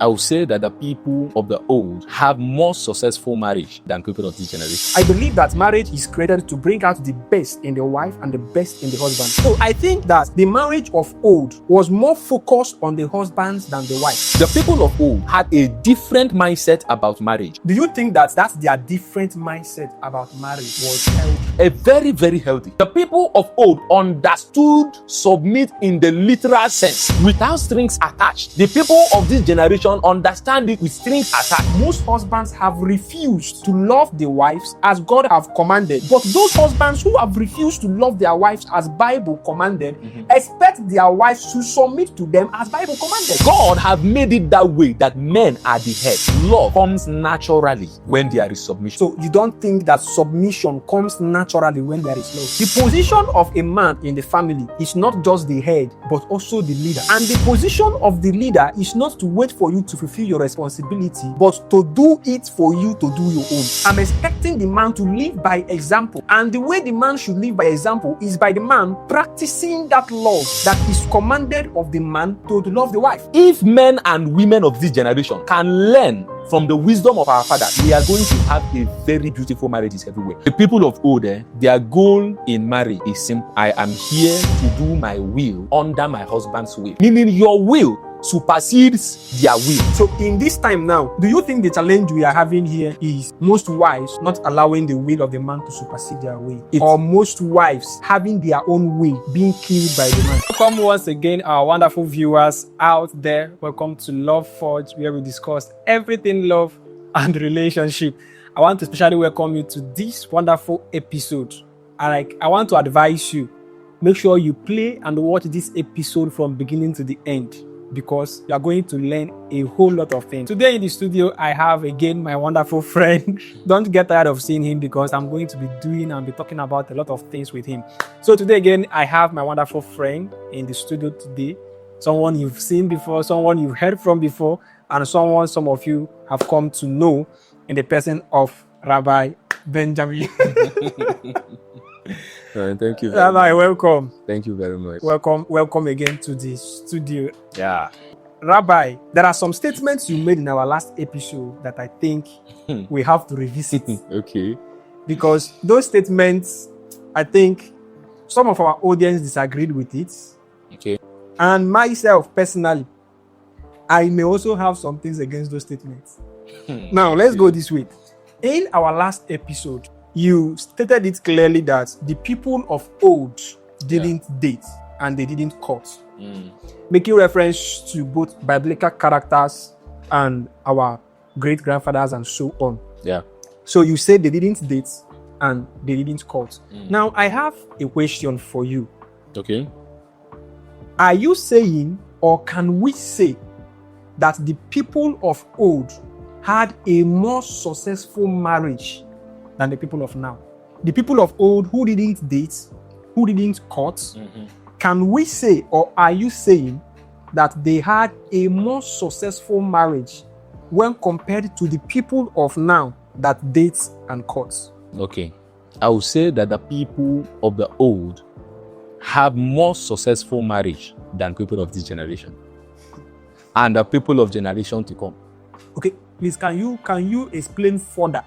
I would say that the people of the old have more successful marriage than people of this generation. I believe that marriage is created to bring out the best in the wife and the best in the husband. So I think that the marriage of old was more focused on the husbands than the wife. The people of old had a different mindset about marriage. Do you think that that's their different mindset about marriage was healthy? A very, very healthy. The people of old understood submit in the literal sense without strings attached. The people of this generation understand it with strings attached. Most husbands have refused to love their wives as God have commanded. But those husbands who have refused to love their wives as Bible commanded, expect their wives to submit to them as Bible commanded. God have made it that way that men are the head. Love comes naturally when there is submission. So you don't think that submission comes naturally when there is love? The position of a man in the family is not just the head, but also the leader. And the position of the leader is not to wait for you to fulfill your responsibility, but to do it for you to do your own. I'm expecting the man to live by example. And the way the man should live by example is by the man practicing that love that is commanded of the man to love the wife. If men and women of this generation can learn from the wisdom of our father, we are going to have a very beautiful marriages everywhere. The people of old, their goal in marriage is simple. I am here to do my will under my husband's will. Meaning your will supersedes their will. So in this time now, do you think the challenge we are having here is most wives not allowing the will of the man to supersede their will? Or most wives having their own will being killed by the man? Welcome once again, our wonderful viewers out there. Welcome to Love Forge, where we discuss everything love and relationship. I want to especially welcome you to this wonderful episode. And I want to advise you, make sure you play and watch this episode from beginning to the end, because you are going to learn a whole lot of things. Today in the studio, I have again my wonderful friend. Don't get tired of seeing him, because I'm going to be doing and be talking about a lot of things with him. So today again, I have my wonderful friend in the studio today. Someone you've seen before, someone you've heard from before, and someone some of you have come to know in the person of Rabbi Benjamin. Thank you. Rabbi, welcome. Thank you very much. Welcome again to the studio. Yeah. Rabbi, there are some statements you made in our last episode that I think we have to revisit. Okay. Because those statements, I think some of our audience disagreed with it. Okay. And myself, personally, I may also have some things against those statements. Now, let's go this way. In our last episode, you stated it clearly that the people of old didn't date and they didn't court. Making reference to both biblical characters and our great-grandfathers and so on. Yeah. So you said they didn't date and they didn't court. Now, I have a question for you. Okay. Are you saying, or can we say, that the people of old had a more successful marriage than the people of now? The people of old who didn't date, who didn't court, can we say, or are you saying that they had a more successful marriage when compared to the people of now that dates and courts? Okay. I would say that the people of the old have more successful marriage than people of this generation and the people of generation to come. Okay, please, can you explain further?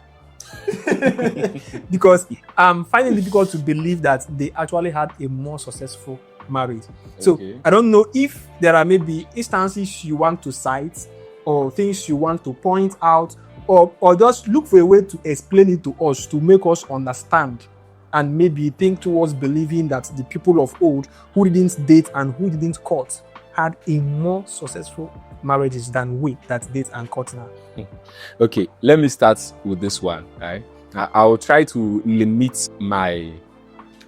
Because I'm finding it difficult to believe that they actually had a more successful marriage. So I don't know if there are maybe instances you want to cite or things you want to point out, or just look for a way to explain it to us to make us understand and maybe think towards believing that the people of old who didn't date and who didn't court had a more successful marriages than we that date and court now. Okay, let me start with this one. Right? I'll try to limit my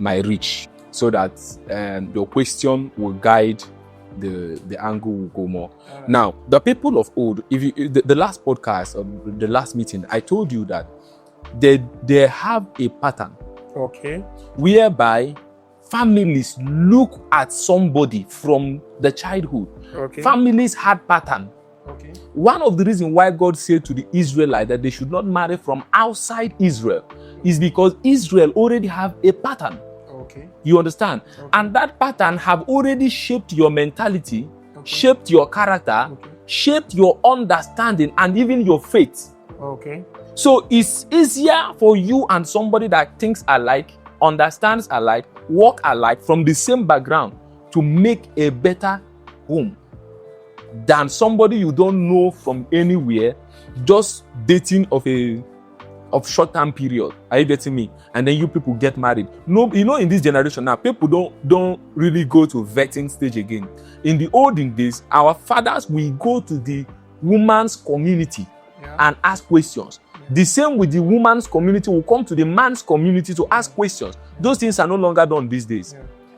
reach so that the question will guide the angle will go more. Now, the people of old, if you the last podcast or the last meeting, I told you that they have a pattern. Okay. Whereby families look at somebody from the childhood. Okay. Families had pattern. Okay. One of the reasons why God said to the Israelites that they should not marry from outside Israel is because Israel already have a pattern. Okay. You understand? Okay. And that pattern have already shaped your mentality, shaped your character, shaped your understanding and even your faith. Okay. So it's easier for you and somebody that thinks alike, understands alike, walk alike from the same background to make a better home than somebody you don't know from anywhere, just dating of short-term period. Are you getting me? And then you people get married. No, you know, in this generation now, people don't really go to vetting stage again. In the olden days, our fathers will go to the woman's community and ask questions. The same with the woman's community will come to the man's community to ask questions. Those things are no longer done these days.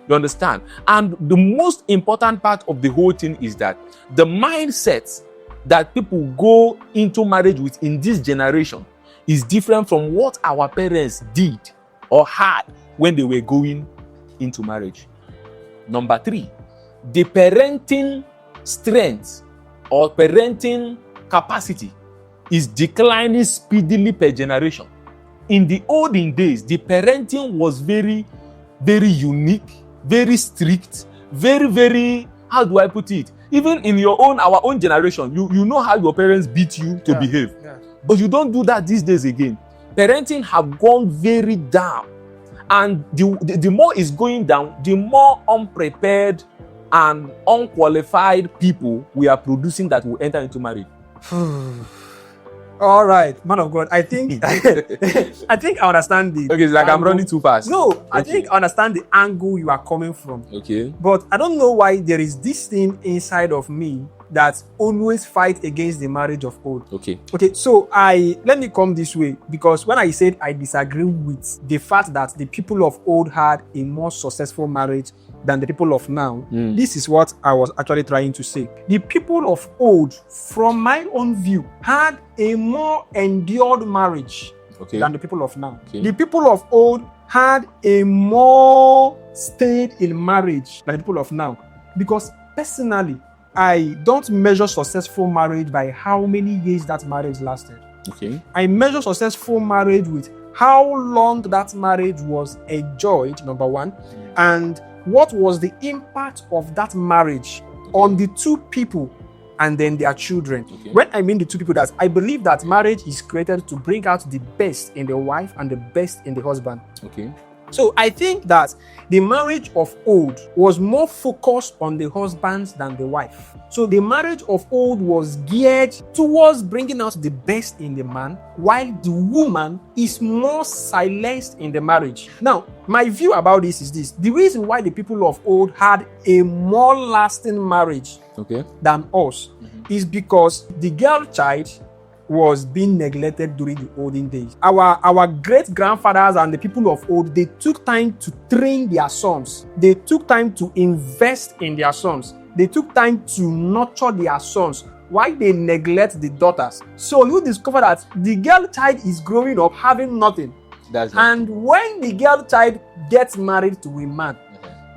You understand? And the most important part of the whole thing is that the mindset that people go into marriage with in this generation is different from what our parents did or had when they were going into marriage. Number 3, the parenting strength or parenting capacity is declining speedily per generation. In the olden days, the parenting was very, very unique, very strict, very, very, how do I put it? Even in our own generation, you know how your parents beat you to behave. But you don't do that these days again. Parenting have gone very down. And the more it's going down, the more unprepared and unqualified people we are producing that will enter into marriage. All right, man of God. I think I think I understand the. Okay, it's like I'm running too fast. No, I think I understand the angle you are coming from. Okay. But I don't know why there is this thing inside of me that always fight against the marriage of old. Okay. Okay, so let me come this way, because when I said I disagree with the fact that the people of old had a more successful marriage than the people of now, this is what I was actually trying to say. The people of old, from my own view, had a more endured marriage than the people of now. Okay. The people of old had a more stayed in marriage than the people of now. Because personally, I don't measure successful marriage by how many years that marriage lasted. Okay. I measure successful marriage with how long that marriage was enjoyed, number one, and what was the impact of that marriage on the two people and then their children. Okay. When I mean the two people, that I believe that marriage is created to bring out the best in the wife and the best in the husband. Okay. So I think that the marriage of old was more focused on the husbands than the wife. So the marriage of old was geared towards bringing out the best in the man, while the woman is more silenced in the marriage. Now, my view about this is this. The reason why the people of old had a more lasting marriage than us is because the girl child was being neglected during the olden days. Our great-grandfathers and the people of old, they took time to train their sons. They took time to invest in their sons. They took time to nurture their sons while they neglect the daughters. So you discover that the girl child is growing up having nothing. And when the girl child gets married to a man,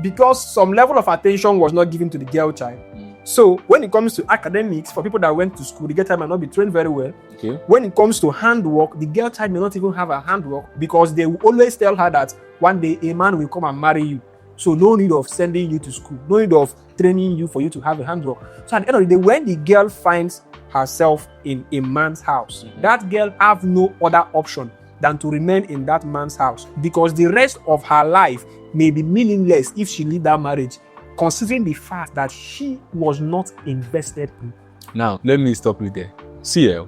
because some level of attention was not given to the girl child, so when it comes to academics, for people that went to school, the girl child might not be trained very well. Okay. When it comes to handwork, the girl child may not even have a handwork, because they will always tell her that one day a man will come and marry you. So no need of sending you to school, no need of training you for you to have a handwork. So at the end of the day, when the girl finds herself in a man's house, that girl have no other option than to remain in that man's house, because the rest of her life may be meaningless if she leave that marriage, considering the fact that she was not invested in. Now, let me stop you there. CL,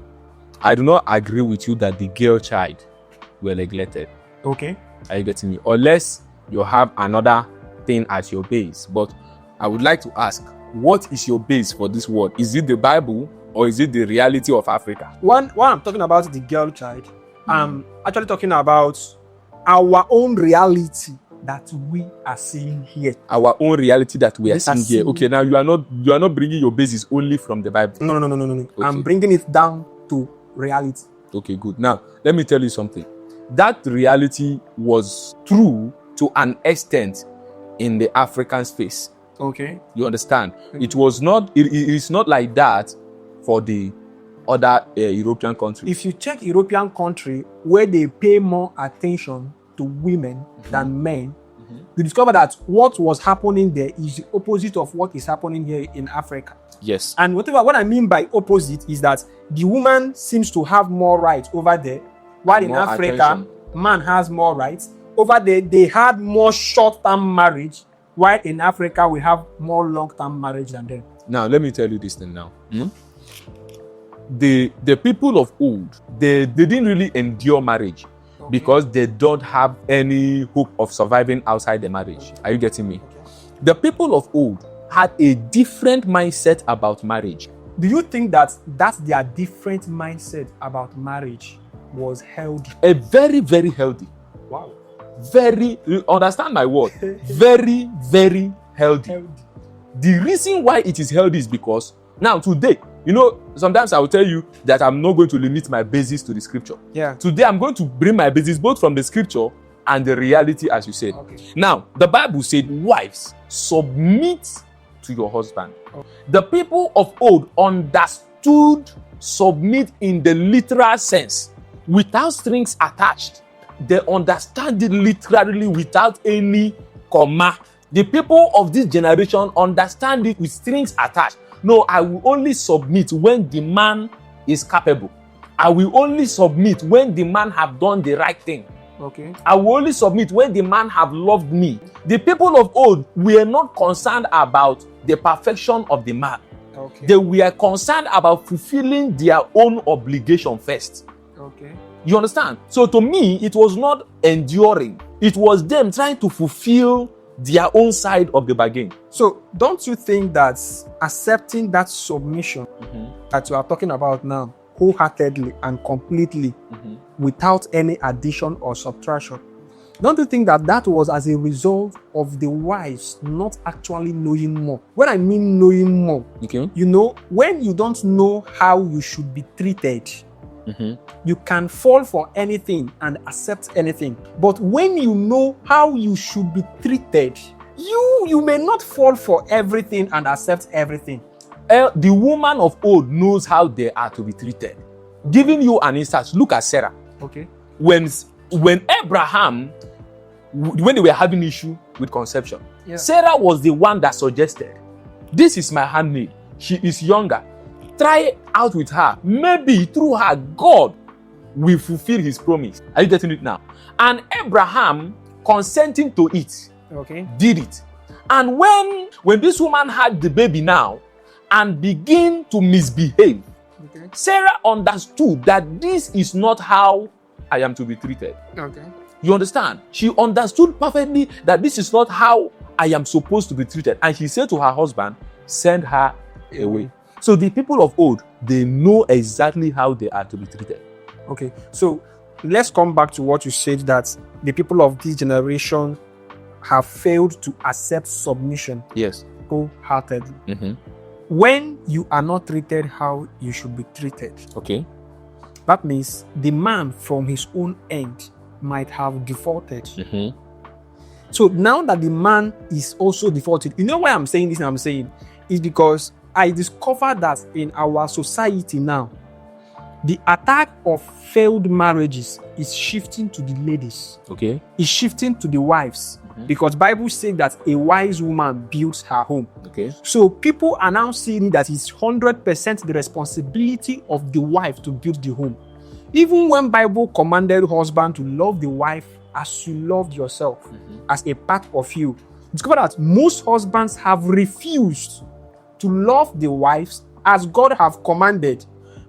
I do not agree with you that the girl child were neglected. Okay. Are you getting me? Unless you have another thing as your base. But I would like to ask, what is your base for this word? Is it the Bible or is it the reality of Africa? When I'm talking about the girl child, I'm actually talking about our own reality that we are seeing here. Our own reality that we are seeing here. Okay, now you are not bringing your basis only from the Bible. No. Okay. I'm bringing it down to reality. Okay, good. Now, let me tell you something. That reality was true to an extent in the African space. Okay. You understand? It was not. It is not like that for the other European countries. If you check European country where they pay more attention to women than men, you discover that what was happening there is the opposite of what is happening here in Africa. Yes. And what I mean by opposite is that the woman seems to have more rights over there, while in More Africa, attention. man has more rights. Over there, they had more short-term marriage, while in Africa, we have more long-term marriage than them. Now, let me tell you this thing now. The people of old, they didn't really endure marriage because they don't have any hope of surviving outside the marriage. Are you getting me? The people of old had a different mindset about marriage. Do you think that their different mindset about marriage was healthy? A very, very healthy. Wow. Very, understand my word. Very, very healthy. The reason why it is healthy is because now today, sometimes I will tell you that I'm not going to limit my basis to the scripture. Yeah. Today I'm going to bring my basis both from the scripture and the reality, as you said. Okay. Now, the Bible said, wives, submit to your husband. Okay. The people of old understood submit in the literal sense, without strings attached. They understand it literally without any comma. The people of this generation understand it with strings attached. No, I will only submit when the man is capable. I will only submit when the man have done the right thing. Okay. I will only submit when the man have loved me. The people of old were not concerned about the perfection of the man. Okay. They were concerned about fulfilling their own obligation first. Okay. You understand? So to me, it was not enduring. It was them trying to fulfill their own side of the bargain. So don't you think that accepting that submission that you are talking about now, wholeheartedly and completely, without any addition or subtraction, don't you think that was as a result of the wives not actually knowing more? When I mean knowing more, Okay. When you don't know how you should be treated, you can fall for anything and accept anything. But when you know how you should be treated, you may not fall for everything and accept everything. The woman of old knows how they are to be treated. Giving you an instance, look at Sarah. Okay. When Abraham, when they were having issue with conception, Sarah was the one that suggested, this is my handmaid. She is younger. Try out with her. Maybe through her, God will fulfill his promise. Are you getting it now? And Abraham, consenting to it, did it. And when this woman had the baby now and begin to misbehave, Sarah understood that this is not how I am to be treated. Okay. You understand? She understood perfectly that this is not how I am supposed to be treated. And she said to her husband, send her away. So the people of old, they know exactly how they are to be treated. Okay, so let's come back to what you said, that the people of this generation have failed to accept submission. Yes. Wholeheartedly. When you are not treated how you should be treated, okay, that means the man from his own end might have defaulted. So now that the man is also defaulted, you know why I'm saying this? I'm saying is because I discovered that in our society now, the attack of failed marriages is shifting to the ladies. Okay. It's shifting to the wives. Because Bible says that a wise woman builds her home. Okay. So people are now seeing that it's 100% the responsibility of the wife to build the home. Even when Bible commanded husband to love the wife as you loved yourself, as a part of you, discover that most husbands have refused to love the wives as God have commanded.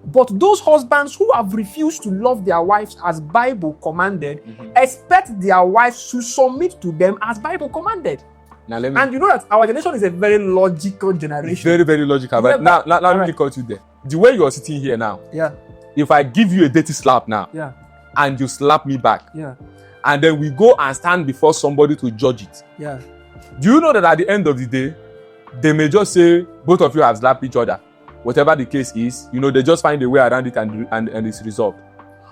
But those husbands who have refused to love their wives as Bible commanded, expect their wives to submit to them as Bible commanded. Now let me. And you know that our generation is a very logical generation. Very, very logical. But now let me cut you there. The way you are sitting here now, if I give you a dirty slap now, and you slap me back, and then we go and stand before somebody to judge it, do you know that at the end of the day, they may just say, both of you have slapped each other. Whatever the case is, they just find a way around it and it's resolved.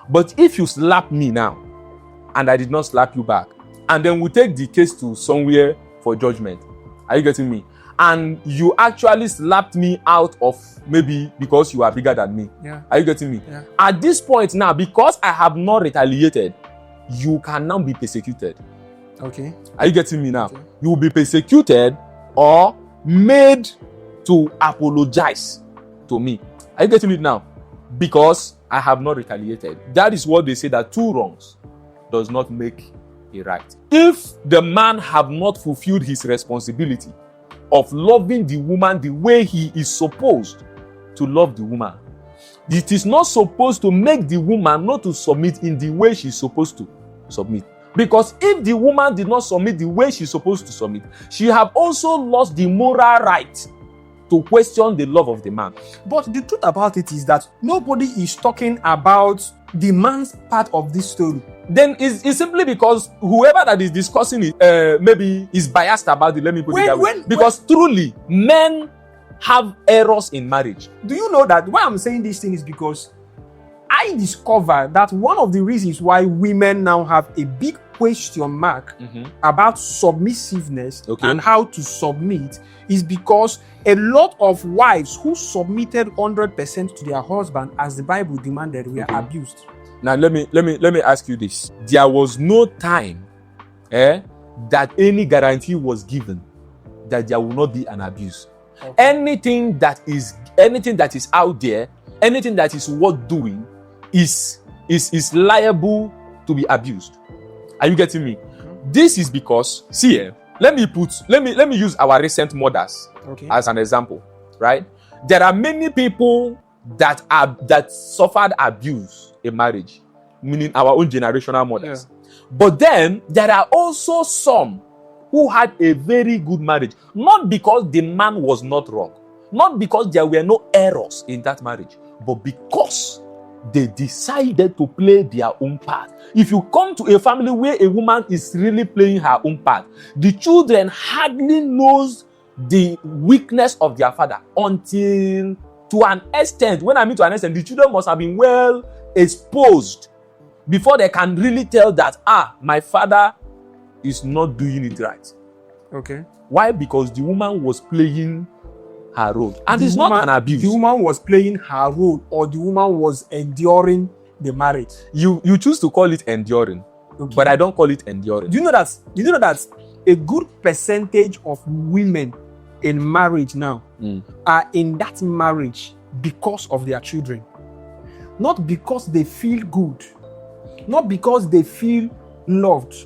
But if you slap me now, and I did not slap you back, and then we take the case to somewhere for judgment, are you getting me? And you actually slapped me out of maybe because you are bigger than me. Are you getting me? At this point now, because I have not retaliated, you can now be persecuted. Okay. Are you getting me now? Okay. You will be persecuted or made to apologize to me. Are you getting it now? Because I have not retaliated. That is what they say, that 2 wrongs does not make a right. If the man have not fulfilled his responsibility of loving the woman the way he is supposed to love the woman, it is not supposed to make the woman not to submit in the way she's supposed to submit. Because if the woman did not submit the way she's supposed to submit, she have also lost the moral right to question the love of the man. But the truth about it is that nobody is talking about the man's part of this story. Then it's simply because whoever that is discussing it maybe is biased about it. Let me put it that way. Because truly, men have errors in marriage. Do you know that why I'm saying this thing is because I discovered that one of the reasons why women now have a big question mark about submissiveness and how to submit is because a lot of wives who submitted 100% to their husband as the Bible demanded were abused. Now let me ask you this. There was no time that any guarantee was given that there will not be an abuse. Okay. Anything that is out there, anything that is worth doing is liable to be abused. Are you getting me? This is because, see, let me use our recent mothers as an example, right? There are many people that suffered abuse in marriage, meaning our own generational mothers. Yeah. But then there are also some who had a very good marriage, not because the man was not wrong, not because there were no errors in that marriage, but because they decided to play their own part. If you come to a family where a woman is really playing her own part, the children hardly knows the weakness of their father until, to an extent, when I mean to an extent, the children must have been well exposed before they can really tell that, my father is not doing it right. Okay. Why? Because the woman was playing her role. And it's not an abuse. The woman was playing her role, or the woman was enduring the marriage. You choose to call it enduring, but I don't call it enduring. Do you know that a good percentage of women in marriage now are in that marriage because of their children? Not because they feel good, not because they feel loved,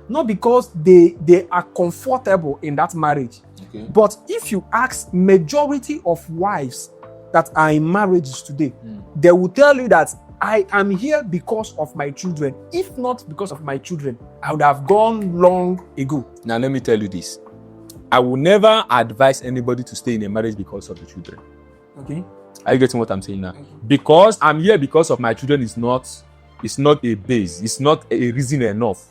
not because they are comfortable in that marriage. Okay. But if you ask majority of wives that are in marriages today, they will tell you that I am here because of my children. If not because of my children, I would have gone long ago. Now let me tell you this. I will never advise anybody to stay in a marriage because of the children. Okay. Are you getting what I'm saying now? Okay. Because I'm here because of my children is not a base. It's not a reason enough.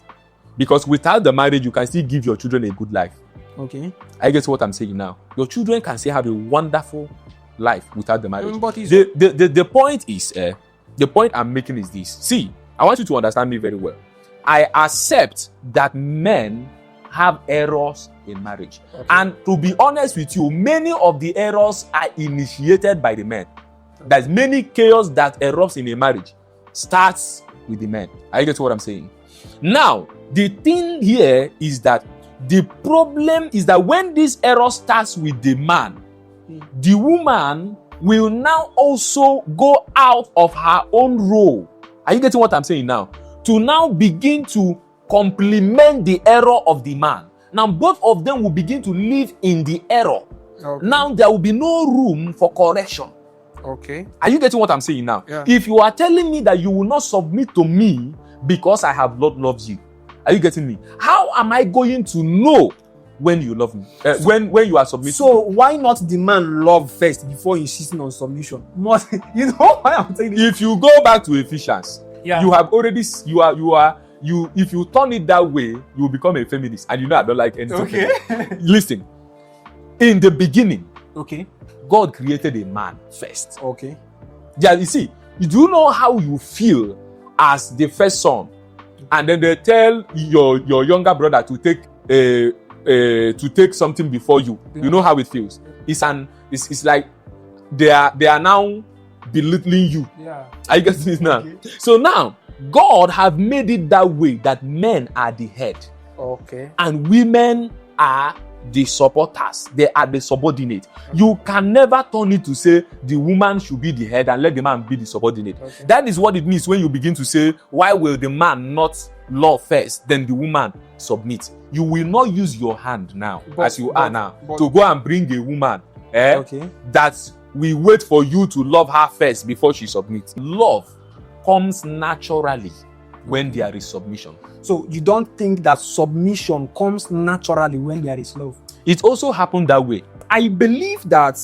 Because without the marriage, you can still give your children a good life. Okay. I get what I'm saying now. Your children can still have a wonderful life without the marriage. But the point is, the point I'm making is this. See, I want you to understand me very well. I accept that men have errors in marriage. Okay. And to be honest with you, many of the errors are initiated by the men. Okay. There's many chaos that erupts in a marriage starts with the men. I get what I'm saying. Now, the thing here is that the problem is that when this error starts with the man, the woman will now also go out of her own role. Are you getting what I'm saying now? To now begin to complement the error of the man. Now both of them will begin to live in the error. Okay. Now there will be no room for correction. Okay. Are you getting what I'm saying now? Yeah. If you are telling me that you will not submit to me because I have not loved you, are you getting me? How am I going to know when you love me? When you are submitting? So why not the man love first before insisting on submission? You know why I'm saying this? If you go back to Ephesians, you have already if you turn it that way, you will become a feminist. And you know I don't like anything. Okay. Listen, in the beginning, okay, God created a man first. Okay. Yeah, you see, you do know how you feel as the first son, and then they tell your younger brother to take something before you. Yeah. You know how it feels. It's like they are now belittling you. Yeah. Are you getting this now? Okay. So now God have made it that way that men are the head. Okay. And women are the supporters. They are the subordinate. You can never turn it to say the woman should be the head and let the man be the subordinate. Okay. That is what it means when you begin to say, why will the man not love first, then the woman submit? You will not use your hand now, as you are now, to go and bring a woman that we wait for you to love her first before she submits. Love comes naturally when there is submission. So you don't think that submission comes naturally when there is love? It also happened that way. I believe that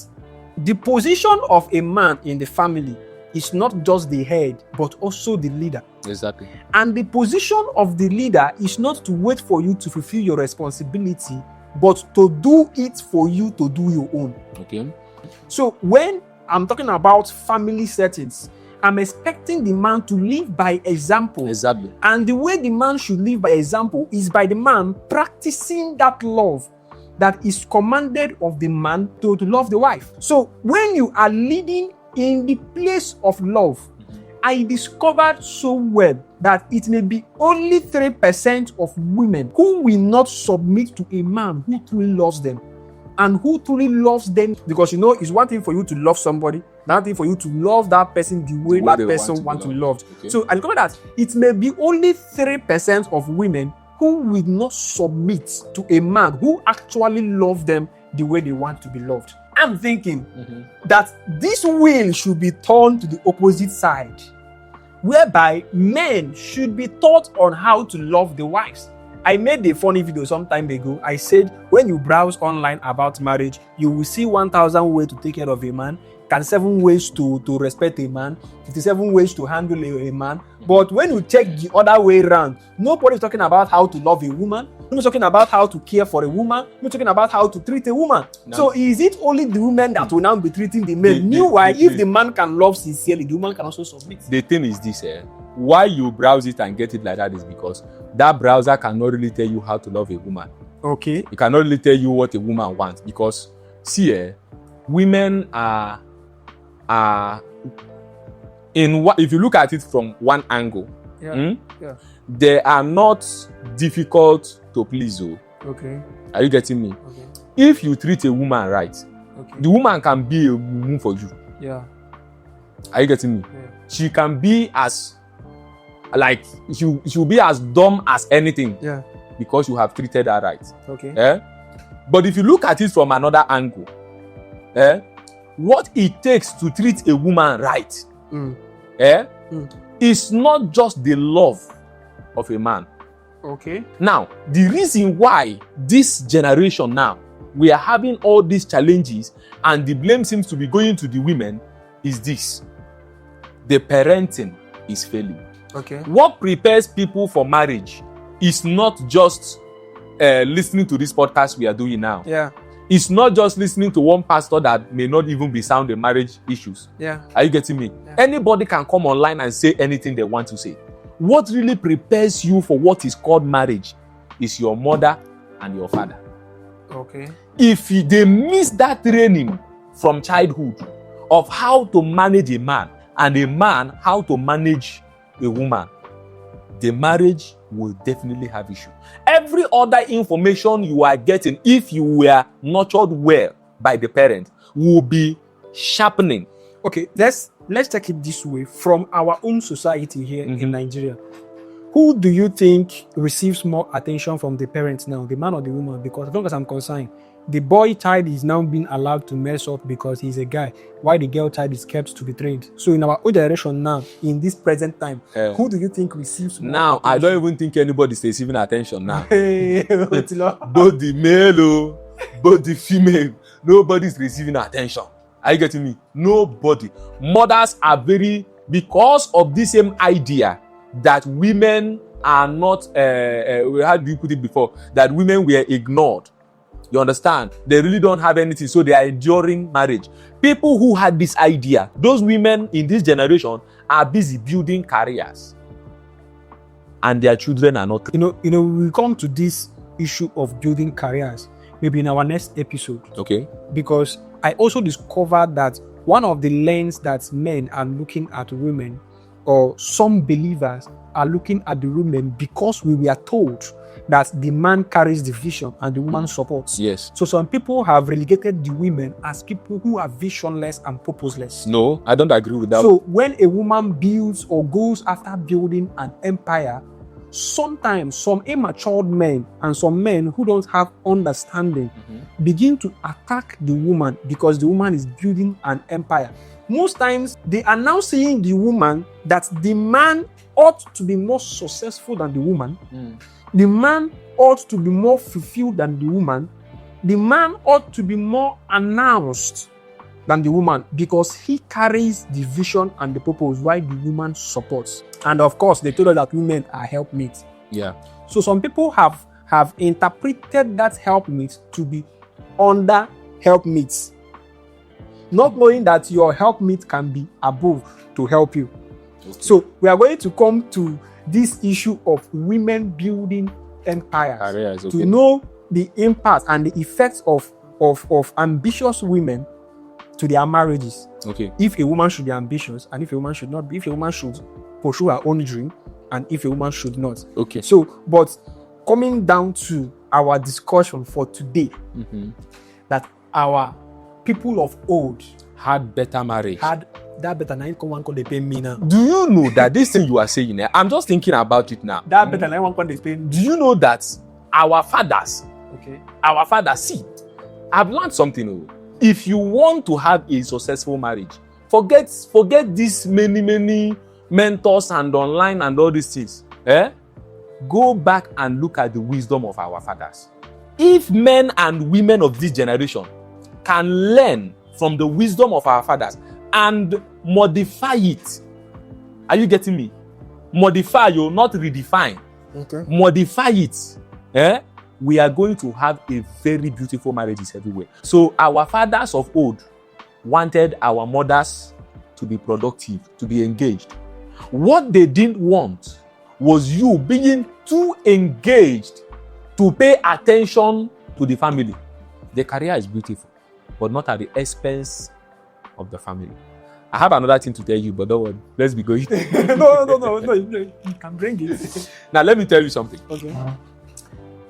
the position of a man in the family is not just the head, but also the leader. Exactly. And the position of the leader is not to wait for you to fulfill your responsibility, but to do it for you to do your own. Okay. So when I'm talking about family settings, I'm expecting the man to live by example. Exactly. And the way the man should live by example is by the man practicing that love that is commanded of the man to love the wife. So when you are leading in the place of love, I discovered so well that it may be only 3% of women who will not submit to a man who truly loves them. And who truly loves them, because you know, it's one thing for you to love somebody, another thing for you to love that person the way that person wants to be loved. Okay. So I discovered that it may be only 3% of women who will not submit to a man who actually loves them the way they want to be loved. I'm thinking that this will should be turned to the opposite side, whereby men should be taught on how to love the wives. I made a funny video some time ago. I said, when you browse online about marriage, you will see 1,000 ways to take care of a man, 37 ways to respect a man, 57 ways to handle a man. But when you check the other way around, nobody is talking about how to love a woman. Nobody's talking about how to care for a woman. Nobody's talking about how to treat a woman. No. So is it only the women that will now be treating the men? Meanwhile, if the man can love sincerely, the woman can also submit. The thing is this, why you browse it and get it like that is because that browser cannot really tell you how to love a woman. Okay. It cannot really tell you what a woman wants, because see, women are in what, if you look at it from one angle, they are not difficult to please. Okay. Are you getting me? Okay. If you treat a woman right, the woman can be a woman for you. Yeah. Are you getting me? Yeah. She can be as like she'll be as dumb as anything. Yeah. Because you have treated her right. Okay. But if you look at it from another angle, what it takes to treat a woman right, is not just the love of a man. Okay. Now, the reason why this generation now we are having all these challenges and the blame seems to be going to the women is this: the parenting is failing. Okay. What prepares people for marriage is not just listening to this podcast we are doing now. Yeah. It's not just listening to one pastor that may not even be sound in marriage issues. Yeah. Are you getting me? Yeah. Anybody can come online and say anything they want to say. What really prepares you for what is called marriage is your mother and your father. Okay. If they miss that training from childhood of how to manage a man and a man how to manage a woman, the marriage will definitely have issue. Every other information you are getting, if you were nurtured well by the parent, will be sharpening. Okay, let's take it this way from our own society here in Nigeria. Who do you think receives more attention from the parents now, the man or the woman? Because as long as I'm concerned, the boy child is now being allowed to mess up because he's a guy, while the girl child is kept to be trained. So in our old generation now, in this present time, who do you think receives more now attention? I don't even think anybody is receiving attention now. Both the male, both the female, nobody's receiving attention. Are you getting me? Nobody. Mothers are because of the same idea that women are not, how do you put it before? That women were ignored. You understand? They really don't have anything, so they are enduring marriage. People who had this idea, those women in this generation are busy building careers. And their children are not. You know, we come to this issue of building careers maybe in our next episode. Okay. Because I also discovered that one of the lens that men are looking at women, or some believers are looking at the women, because we were told that the man carries the vision and the woman supports. Yes. So some people have relegated the women as people who are visionless and purposeless. No, I don't agree with that. So when a woman builds or goes after building an empire, sometimes some immature men and some men who don't have understanding begin to attack the woman because the woman is building an empire. Most times they are now seeing the woman that the man ought to be more successful than the woman. The man ought to be more fulfilled than the woman. The man ought to be more announced than the woman because he carries the vision and the purpose while the woman supports. And of course, they told us that women are helpmates. Yeah. So some people have interpreted that helpmate to be under helpmates, not knowing that your helpmate can be above to help you. Okay. So we are going to come to this issue of women building empires to know the impact and the effects of ambitious women to their marriages. Okay. If a woman should be ambitious and if a woman should not be, if a woman should pursue her own dream and if a woman should not. Okay. So, but coming down to our discussion for today, that our people of old had better marriage. Had that better than one called they pay me now. Do you know that this thing you are saying, I'm just thinking about it now. That better than one called they pay. Do you know that our fathers, see, I've learned something. If you want to have a successful marriage, forget these many mentors and online and all these things. Go back and look at the wisdom of our fathers. If men and women of this generation can learn from the wisdom of our fathers and modify it, are you getting me? Modify, you not redefine. Okay. Modify it. We are going to have a very beautiful marriages everywhere. So our fathers of old wanted our mothers to be productive, to be engaged. What they didn't want was you being too engaged to pay attention to the family. The career is beautiful, but not at the expense of the family. I have another thing to tell you, but don't worry. Let's be going. No. You can bring it. Now, let me tell you something. Okay.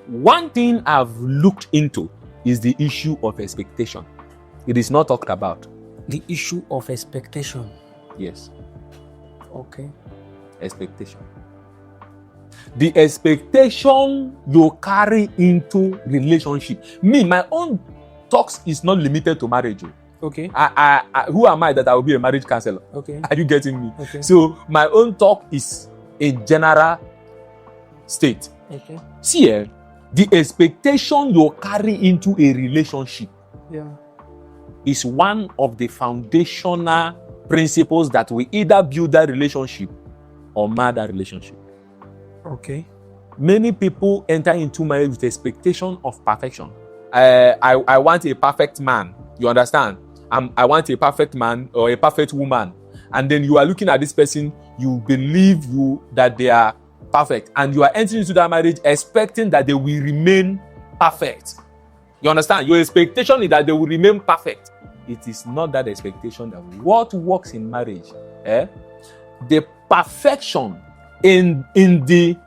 One thing I've looked into is the issue of expectation. It is not talked about. The issue of expectation. Yes. Okay. Expectation. The expectation you carry into relationship. Me, my own talks is not limited to marriage. Okay. I who am I that I will be a marriage counselor? Okay. Are you getting me? Okay. So my own talk is a general state. Okay. See, the expectation you carry into a relationship is one of the foundational principles that will either build that relationship or mar that relationship. Okay. Many people enter into marriage with expectation of perfection. I want a perfect man. You understand? I want a perfect man or a perfect woman. And then you are looking at this person, you believe that they are perfect. And you are entering into that marriage expecting that they will remain perfect. You understand? Your expectation is that they will remain perfect. It is not that expectation that what works in marriage. The perfection in the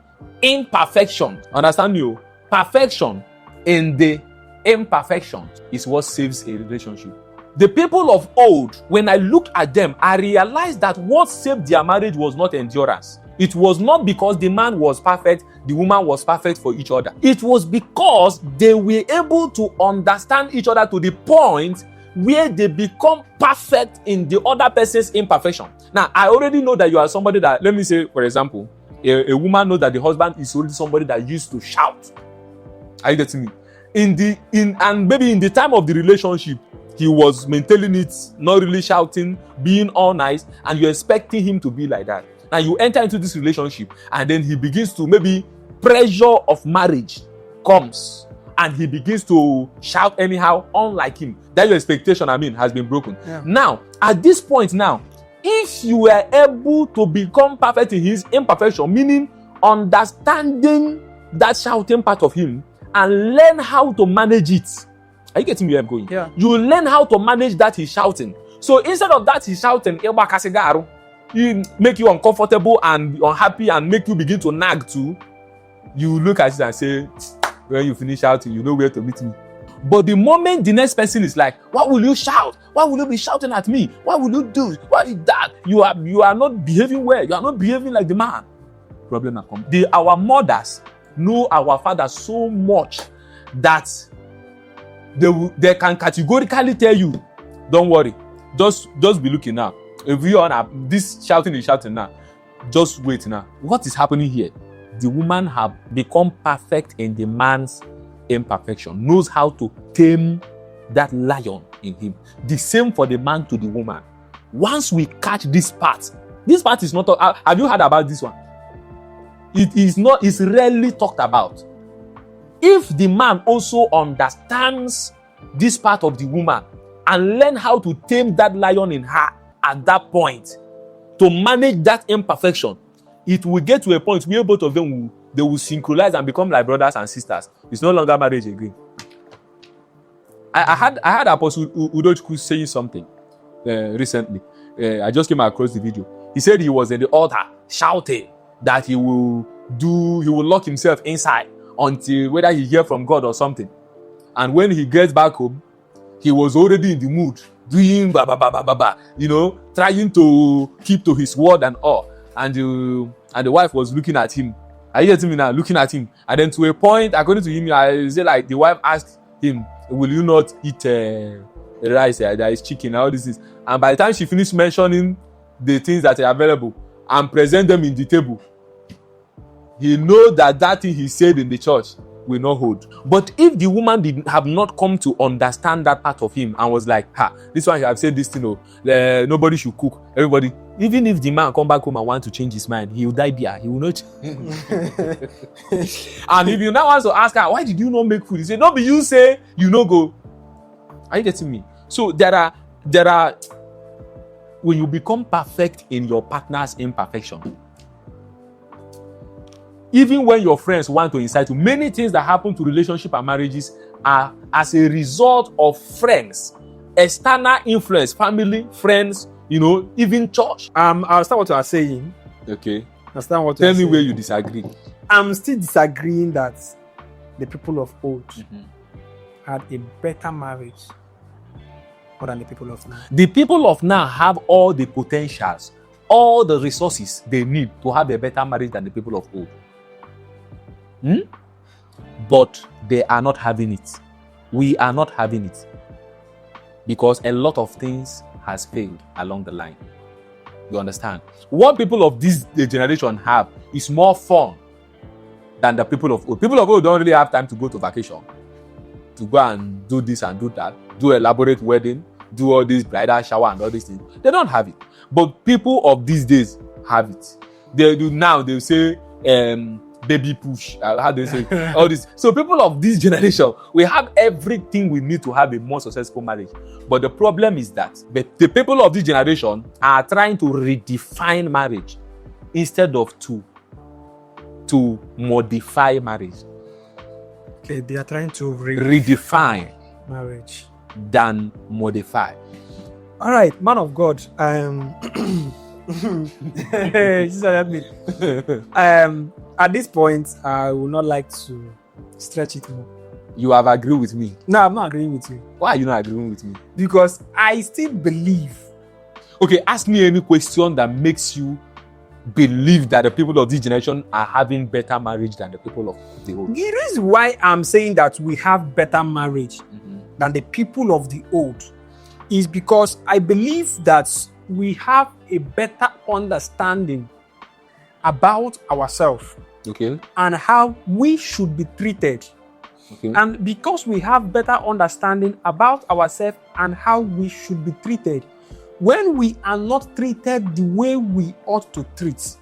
imperfection. Understand you? Perfection in the imperfection is what saves a relationship. The people of old, when I looked at them, I realized that what saved their marriage was not endurance. It was not because the man was perfect, the woman was perfect for each other. It was because they were able to understand each other to the point where they become perfect in the other person's imperfection. Now, I already know that you are somebody that, let me say, for example, a woman knows that the husband is already somebody that used to shout. Are you getting me? And maybe in the time of the relationship, he was maintaining it, not really shouting, being all nice, and you're expecting him to be like that. Now you enter into this relationship, and then he begins to, maybe pressure of marriage comes, and he begins to shout anyhow, unlike him. That your expectation, has been broken. Yeah. Now, at this point now, if you were able to become perfect in his imperfection, meaning understanding that shouting part of him and learn how to manage it. Are you getting where I'm going? Yeah. You learn how to manage that he's shouting. So instead of that he's shouting, he make you uncomfortable and unhappy and make you begin to nag too. you look at it and say, when you finish shouting, you know where to meet me. But the moment the next person is like, why will you shout? Why will you be shouting at me? Why will you do? What is that? You are not behaving well. You are not behaving like the man. Problem come. Our mothers know our fathers so much that they can categorically tell you, don't worry, just be looking now. If you are this shouting is shouting now, just wait now. What is happening here? The woman have become perfect in the man's imperfection, knows how to tame that lion in him. The same for the man to the woman. Once we catch this part is not. Have you heard about this one? It is not. It's rarely talked about. If the man also understands this part of the woman and learn how to tame that lion in her at that point, to manage that imperfection, it will get to a point where both of them will synchronize and become like brothers and sisters. It's no longer marriage again. I had Apostle Udochukwu saying something recently. I just came across the video. He said he was in the altar shouting that he will lock himself inside until whether he hear from God or something. And when he gets back home, he was already in the mood, doing trying to keep to his word and all. And the wife was looking at him. Are you getting me now? Looking at him. And then to a point, according to him, I say like the wife asked him, will you not eat rice? There is chicken and all this is. And by the time she finished mentioning the things that are available and present them in the table, he knows that thing he said in the church will not hold. But if the woman have not come to understand that part of him and was like, this one have said this thing, nobody should cook. Everybody, even if the man come back home and want to change his mind, he will die there. He will not. And if you now want to ask her, why did you not make food? He say, no, but you say you no go. Are you getting me? So there are when you become perfect in your partner's imperfection, even when your friends want to incite you, many things that happen to relationship and marriages are as a result of friends, external influence, family, friends, even church. I'll understand what you are saying. Okay. Understand what Tell me where you disagree. I'm still disagreeing that the people of old had a better marriage more than the people of now. The people of now have all the potentials, all the resources they need to have a better marriage than the people of old. But they are not having it. We are not having it. Because a lot of things has failed along the line. You understand? What people of this generation have is more fun than the people of old. People of old don't really have time to go to vacation, to go and do this and do that, do elaborate wedding, do all this bridal shower and all these things. They don't have it. But people of these days have it. They do now. They say baby push. How do they say all this? So people of this generation, we have everything we need to have a more successful marriage. But the problem is that the people of this generation are trying to redefine marriage instead of to modify marriage. Okay, they are trying to redefine marriage than modify. All right, man of God. At this point, I would not like to stretch it more. You have agreed with me. No, I'm not agreeing with you. Why are you not agreeing with me? Because I still believe. Okay, ask me any question that makes you believe that the people of this generation are having better marriage than the people of the old. The reason why I'm saying that we have better marriage than the people of the old is because I believe that we have a better understanding about ourselves, okay, and how we should be treated. Okay. And because we have better understanding about ourselves and how we should be treated, when we are not treated the way we ought to treat,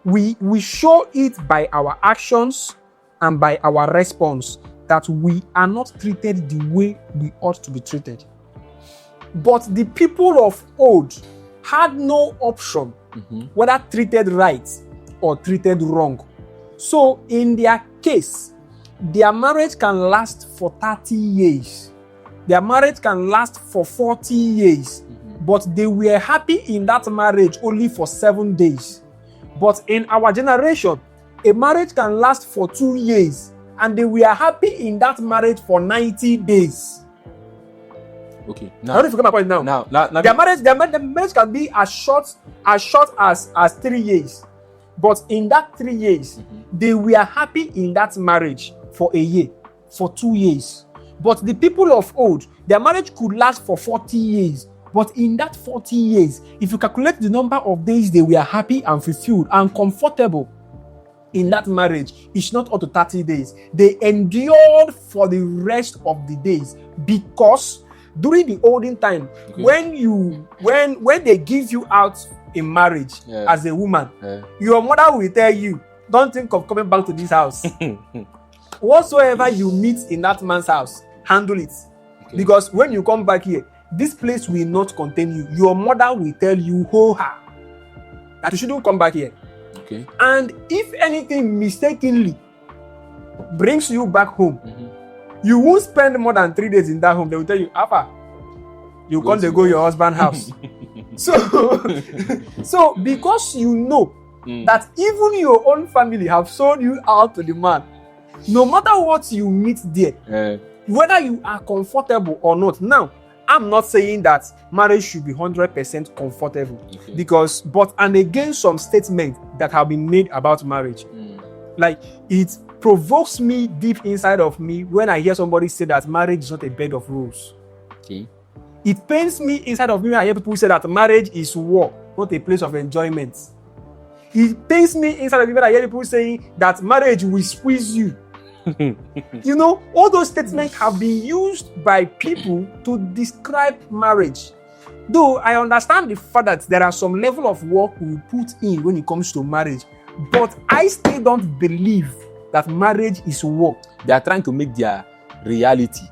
we show it by our actions and by our response that we are not treated the way we ought to be treated. But the people of old had no option whether treated right or treated wrong. So in their case, their marriage can last for 30 years. Their marriage can last for 40 years. But they were happy in that marriage only for 7 days. But in our generation, a marriage can last for 2 years and they were happy in that marriage for 90 days. Okay. I don't know if you get my point now. Now, Their marriage can be as short as 3 years. But in that 3 years, they were happy in that marriage for a year, for 2 years. But the people of old, their marriage could last for 40 years. But in that 40 years, if you calculate the number of days they were happy and fulfilled and comfortable in that marriage, it's not up to 30 days. They endured for the rest of the days, because during the olden time, when they give you out in marriage as a woman, your mother will tell you, don't think of coming back to this house. Whatsoever you meet in that man's house, handle it. Okay. Because when you come back here, this place will not contain you. Your mother will tell you, that you shouldn't come back here. Okay. And if anything mistakenly brings you back home, you won't spend more than 3 days in that home. They will tell you, Alpha, you can't go your husband's house. So because you know that even your own family have sold you out to the man, no matter what you meet there, whether you are comfortable or not. Now, I'm not saying that marriage should be 100% comfortable, but again, some statements that have been made about marriage, like it provokes me deep inside of me when I hear somebody say that marriage is not a bed of roses. Okay. It pains me inside of me when I hear people say that marriage is war, not a place of enjoyment. It pains me inside of me when I hear people saying that marriage will squeeze you. You know, all those statements have been used by people to describe marriage. Though I understand the fact that there are some level of work we put in when it comes to marriage, but I still don't believe that marriage is work. They are trying to make their reality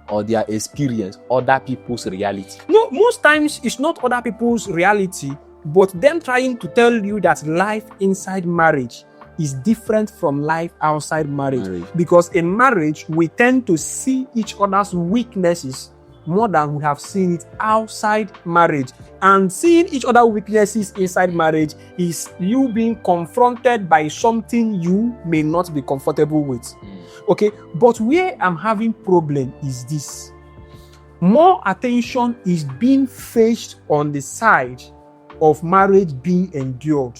or their experience other people's reality. No, most times it's not other people's reality, but them trying to tell you that life inside marriage is different from life outside marriage. Because in marriage, we tend to see each other's weaknesses more than we have seen it outside marriage. And seeing each other's weaknesses inside marriage is you being confronted by something you may not be comfortable with. Okay, but where I'm having problem is this. More attention is being focused on the side of marriage being endured.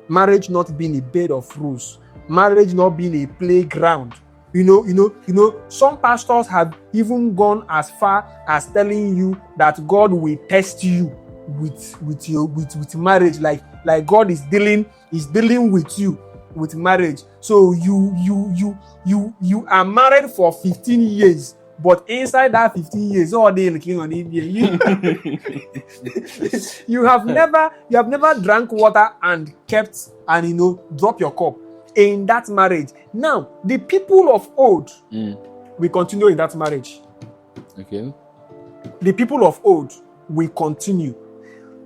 Marriage not being a bed of roses. Marriage not being a playground. You know, some pastors have even gone as far as telling you that God will test you with marriage. Like God is dealing with you with marriage. So you are married for 15 years. But inside that 15 years, all day looking on India, you have never drank water and kept and drop your cup in that marriage. Now, the people of old will continue in that marriage. Okay. The people of old will continue.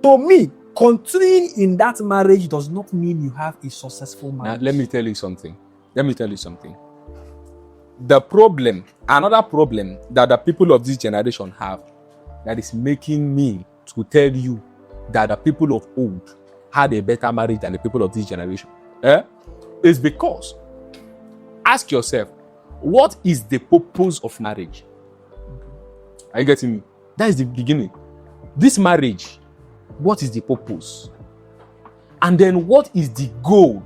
To me, continuing in that marriage does not mean you have a successful marriage. Now, let me tell you something. Another problem that the people of this generation have, that is making me to tell you that the people of old had a better marriage than the people of this generation, is because, ask yourself, what is the purpose of marriage? Are you getting me? That is the beginning. This marriage, what is the purpose? And then what is the goal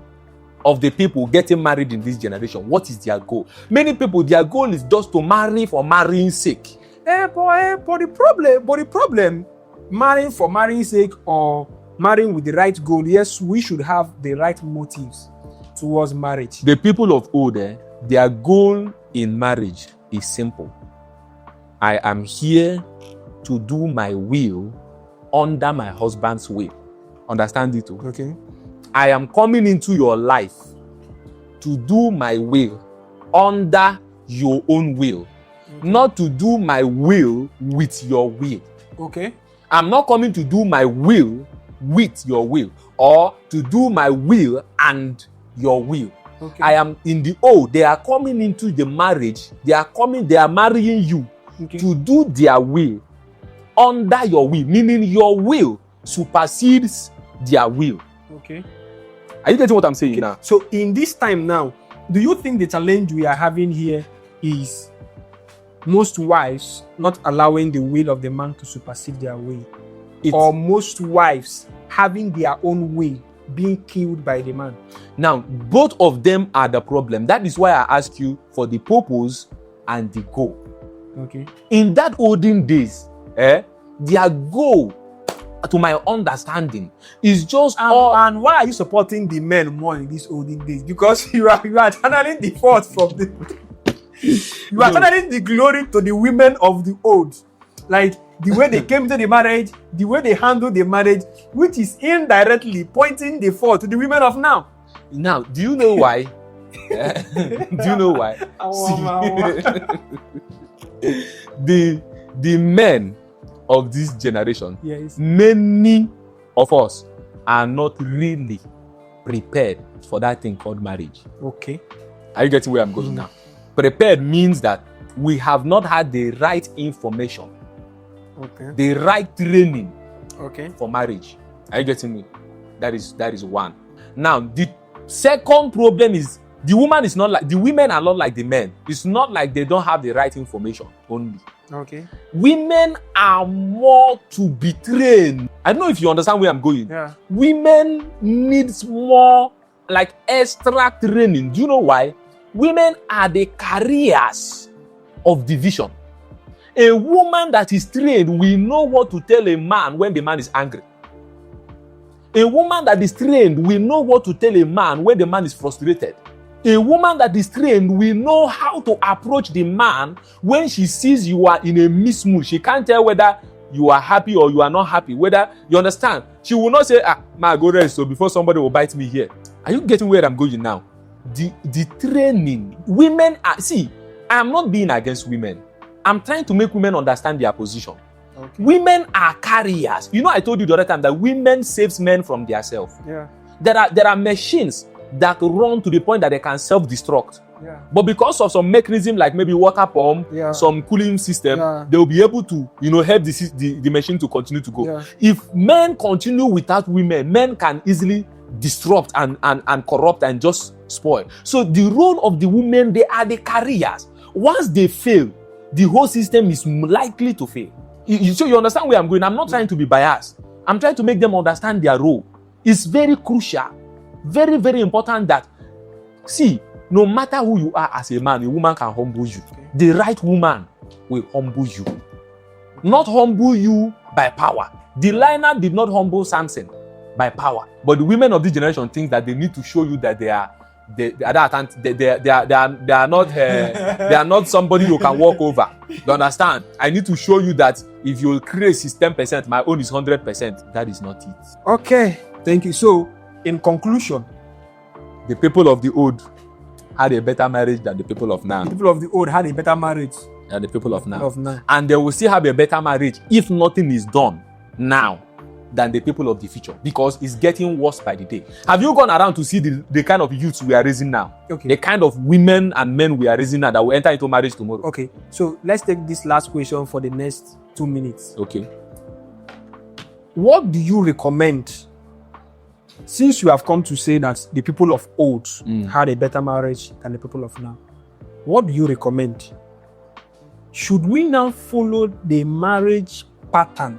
of the people getting married in this generation? What is their goal? Many people, their goal is just to marry for marrying's sake. But the problem, marrying for marrying's sake or marrying with the right goal, yes, we should have the right motives towards marriage. The people of old, their goal in marriage is simple. I am here to do my will under my husband's will. Understand it? Okay. I am coming into your life to do my will under your own will, not to do my will with your will. Okay. I'm not coming to do my will with your will, or to do my will and your will. Okay. I am in the old. They are coming into the marriage. They are marrying you to do their will under your will, meaning your will supersedes their will. Okay. Are you getting what I'm saying now? So in this time now, do you think the challenge we are having here is most wives not allowing the will of the man to supersede their will? Or most wives having their own way being killed by the man? Now, both of them are the problem. That is why I asked you for the purpose and the goal. Okay. In that olden days, their goal, to my understanding, is just and why are you supporting the men more in these olden days? Because you are channeling the fault from the you are channeling the glory to the women of the old. Like the way they came to the marriage, the way they handled the marriage, which is indirectly pointing the fault to the women of now. Now, do you know why? Do you know why? The men of this generation, yes, many of us are not really prepared for that thing called marriage. Okay. Are you getting where I'm going now? Prepared means that we have not had the right information, the right training, for marriage. Are you getting me? That is one. Now, the second problem is the women are not like the men. It's not like they don't have the right information only. Okay. Women are more to be trained. I don't know if you understand where I'm going. Yeah. Women needs more like extra training. Do you know why? Women are the carriers of division. A woman that is trained will know what to tell a man when the man is angry. A woman that is trained will know what to tell a man when the man is frustrated. A woman that is trained will know how to approach the man when she sees you are in a mismood. She can't tell whether you are happy or you are not happy. Whether you understand. She will not say, ma, go rest so before somebody will bite me here. Are you getting where I'm going now? The training. Women are, see, I'm not being against women. I'm trying to make women understand their position. Okay. Women are carriers. You know, I told you the other time that women saves men from themselves. Yeah. There are machines that run to the point that they can self-destruct. Yeah. But because of some mechanism like maybe water pump, some cooling system, they'll be able to, help the machine to continue to go. Yeah. If men continue without women, men can easily disrupt and corrupt and just spoil. So the role of the women, they are the carriers. Once they fail, the whole system is likely to fail. So you understand where I'm going? I'm not trying to be biased. I'm trying to make them understand their role. It's very crucial. Very, very important that, see, no matter who you are as a man, a woman can humble you. Okay. The right woman will humble you. Not humble you by power. Delilah did not humble Samson by power. But the women of this generation think that they need to show you that they are not somebody you can walk over. You understand? I need to show you that if your grace is 10%, my own is 100%. That is not it. Okay. Thank you. So, in conclusion, the people of the old had a better marriage than the people of now. The people of the old had a better marriage than the people of now. And they will still have a better marriage if nothing is done now than the people of the future, because it's getting worse by the day. Have you gone around to see the kind of youths we are raising now? Okay. The kind of women and men we are raising now that will enter into marriage tomorrow. Okay. So let's take this last question for the next 2 minutes. Okay. What do you recommend, since you have come to say that the people of old had a better marriage than the people of now? What do you recommend? Should we now follow the marriage pattern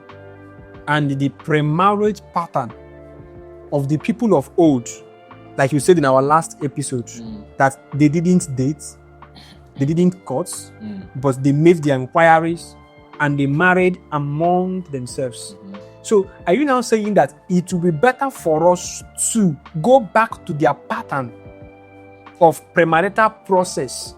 and the pre-marriage pattern of the people of old, like you said in our last episode, that they didn't date, they didn't court, but they made their inquiries and they married among themselves? So are you now saying that it will be better for us to go back to their pattern of premarital process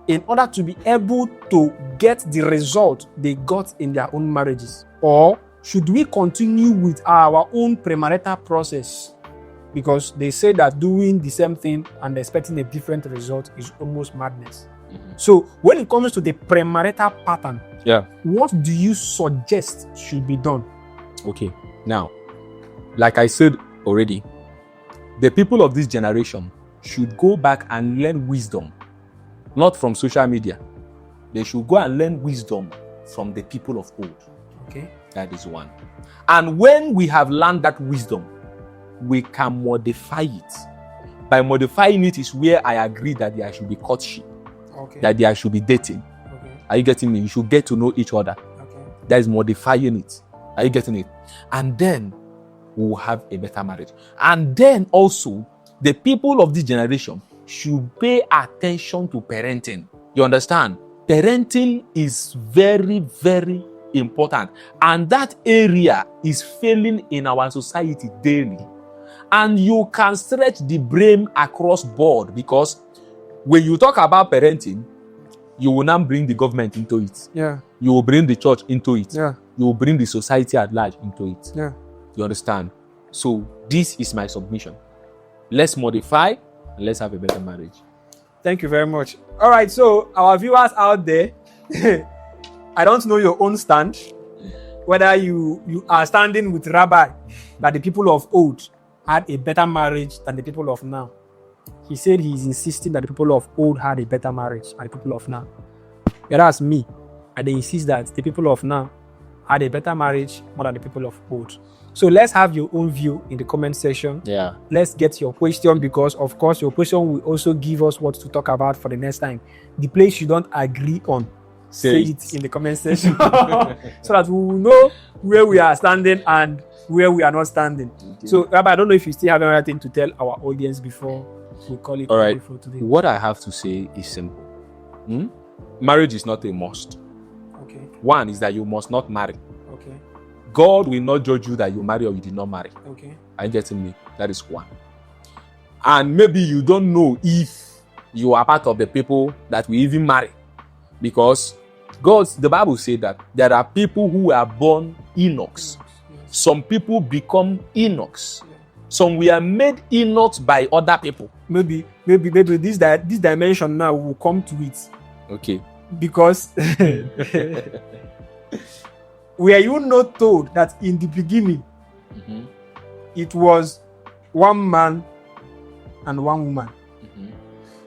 in order to be able to get the result they got in their own marriages? Or should we continue with our own premarital process? Because they say that doing the same thing and expecting a different result is almost madness. So when it comes to the premarital pattern, what do you suggest should be done? Okay, now, like I said already, the people of this generation should go back and learn wisdom, not from social media. They should go and learn wisdom from the people of old. Okay. That is one. And when we have learned that wisdom, we can modify it. By modifying it is where I agree that there should be courtship, that there should be dating. Are you getting me? You should get to know each other. That is modifying it. Are you getting it? And then we will have a better marriage. And then also, the people of this generation should pay attention to parenting. You understand? Parenting is very, very important. And that area is failing in our society daily. And you can stretch the brain across board, because when you talk about parenting, you will now bring the government into it. Yeah. You will bring the church into it. Yeah. You will bring the society at large into it. Yeah. You understand? So this is my submission. Let's modify and let's have a better marriage. Thank you very much. All right, so our viewers out there, I don't know your own stand, whether you are standing with Rabbi that the people of old had a better marriage than the people of now. He said he's insisting that the people of old had a better marriage than the people of now. Whereas me, I insist that the people of now had a better marriage more than the people of old. So let's have your own view in the comment section. Yeah. Let's get your question, because of course your question will also give us what to talk about for the next time. The place you don't agree on, say it in the comment section so that we will know where we are standing and where we are not standing. Okay. So Rabbi, I don't know if you still have anything to tell our audience before we call it. All right. For today. What I have to say is simple. Marriage is not a must. Okay. One is that you must not marry. Okay. God will not judge you that you marry or you did not marry. Okay. Are you getting me? That is one. And maybe you don't know if you are part of the people that will even marry, because the Bible says that there are people who are born Enochs. Yes. Some people become Enochs. Yeah. Some were made Enochs by other people. Maybe this dimension now will come to it. Okay. Because were you not told that in the beginning it was one man and one woman?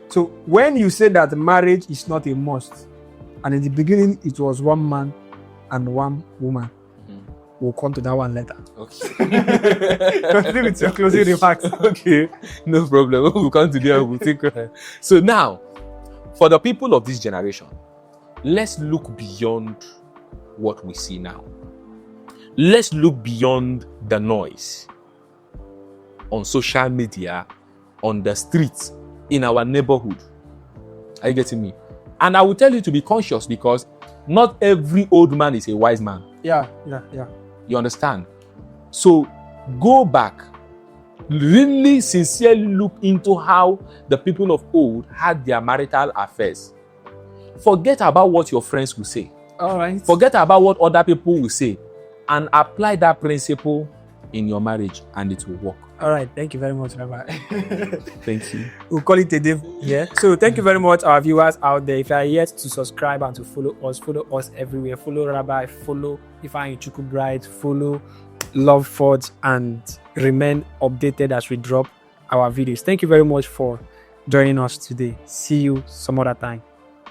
So when you say that marriage is not a must, and in the beginning it was one man and one woman, we'll come to that one later. Okay. Continue with your closing remarks. Okay, no problem. We'll come to there. We'll take. So now, for the people of this generation, let's look beyond what we see now. Let's look beyond the noise on social media, on the streets, in our neighborhood. Are you getting me? And I will tell you to be conscious, because not every old man is a wise man. Yeah. You understand? So go back, really sincerely look into how the people of old had their marital affairs. Forget about what your friends will say. All right. Forget about what other people will say, and apply that principle in your marriage, and it will work. All right. Thank you very much, Rabbi. Thank you. We'll call it a day. Yeah. So thank you very much, our viewers out there. If you are yet to subscribe and to follow us everywhere. Follow Rabbi, follow Ifeanyi Chukwu Bride, follow Love Forge, and remain updated as we drop our videos. Thank you very much for joining us today. See you some other time.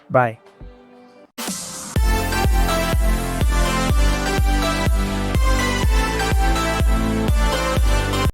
Bye.